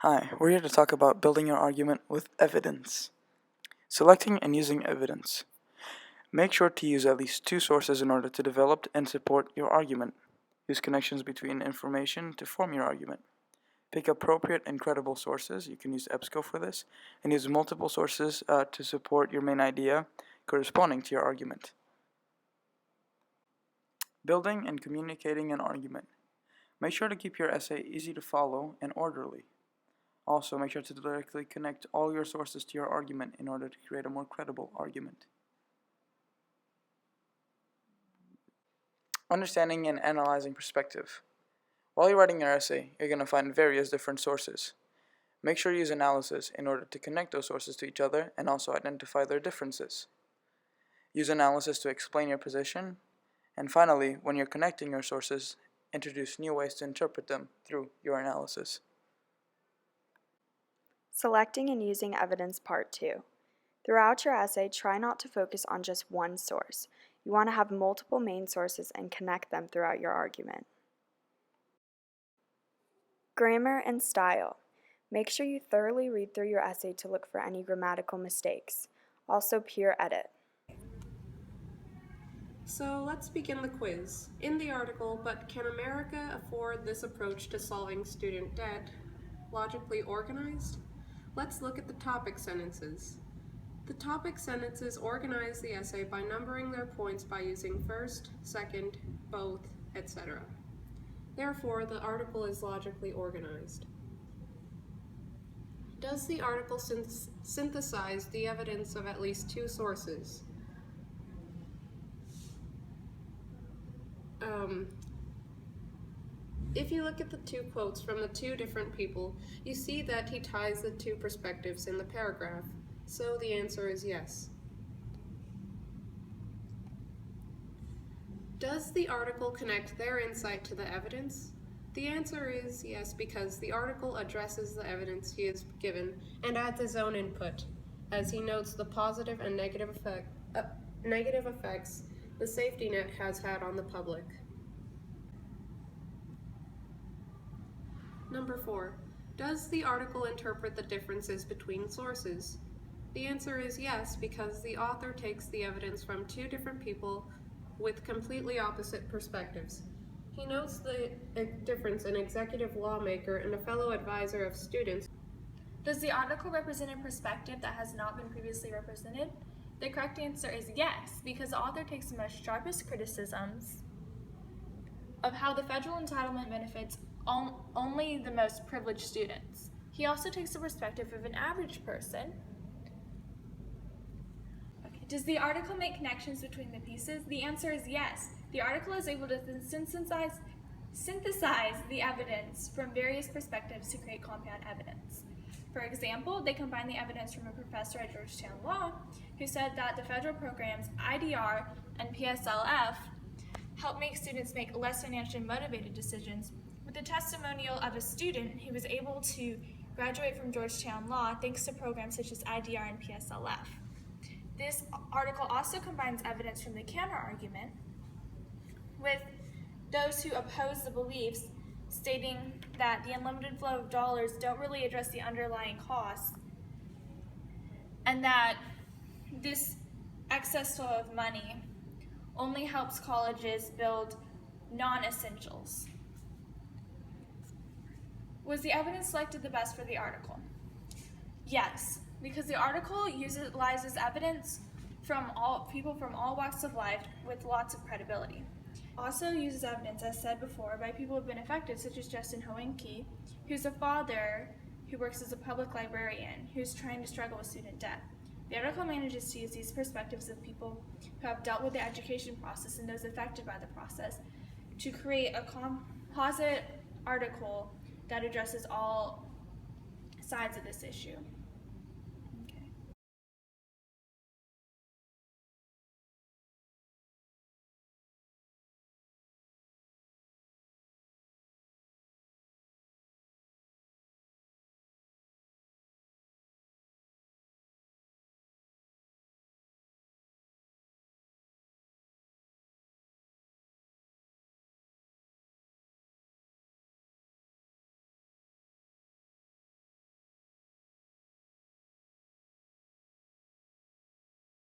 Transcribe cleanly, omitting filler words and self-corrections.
Hi, we're here to talk about building your argument with evidence. Selecting and using evidence. Make sure to use at least two sources in order to develop and support your argument. Use connections between information to form your argument. Pick appropriate and credible sources. You can use EBSCO for this, and use multiple sources to support your main idea corresponding to your argument. Building and communicating an argument. Make sure to keep your essay easy to follow and orderly. Also, make sure to directly connect all your sources to your argument in order to create a more credible argument. Understanding and analyzing perspective. While you're writing your essay, you're going to find various different sources. Make sure you use analysis in order to connect those sources to each other and also identify their differences. Use analysis to explain your position. And finally, when you're connecting your sources, introduce new ways to interpret them through your analysis. Selecting and using evidence part 2. Throughout your essay, try not to focus on just one source. You want to have multiple main sources and connect them throughout your argument. Grammar and style. Make sure you thoroughly read through your essay to look for any grammatical mistakes. Also, peer edit. So let's begin the quiz. In the article, "But can America afford this approach to solving student debt? Logically organized?" Let's look at the topic sentences. The topic sentences organize the essay by numbering their points by using first, second, both, etc. Therefore, the article is logically organized. Does the article synthesize the evidence of at least two sources? If you look at the two quotes from the two different people, you see that he ties the two perspectives in the paragraph. So the answer is yes. Does the article connect their insight to the evidence? The answer is yes, because the article addresses the evidence he is given and adds his own input, as he notes the positive and negative effects the safety net has had on the public. Number 4. Does the article interpret the differences between sources? The answer is yes, because the author takes the evidence from two different people with completely opposite perspectives. He notes the difference in executive lawmaker and a fellow advisor of students. Does the article represent a perspective that has not been previously represented? The correct answer is yes, because the author takes the most sharpest criticisms of how the federal entitlement benefits only the most privileged students. He also takes the perspective of an average person. Okay. Does the article make connections between the pieces? The answer is yes. The article is able to synthesize the evidence from various perspectives to create compound evidence. For example, they combine the evidence from a professor at Georgetown Law who said that the federal programs IDR and PSLF help make students make less financially motivated decisions with the testimonial of a student who was able to graduate from Georgetown Law thanks to programs such as IDR and PSLF. This article also combines evidence from the counter-argument with those who oppose the beliefs, stating that the unlimited flow of dollars don't really address the underlying costs, and that this excess flow of money only helps colleges build non-essentials. Was the evidence selected the best for the article? Yes, because the article utilizes evidence from people from all walks of life with lots of credibility. Also uses evidence, as said before, by people who have been affected, such as Justin Hoenke, who's a father who works as a public librarian who's trying to struggle with student debt. The article manages to use these perspectives of people who have dealt with the education process and those affected by the process to create a composite article that addresses all sides of this issue.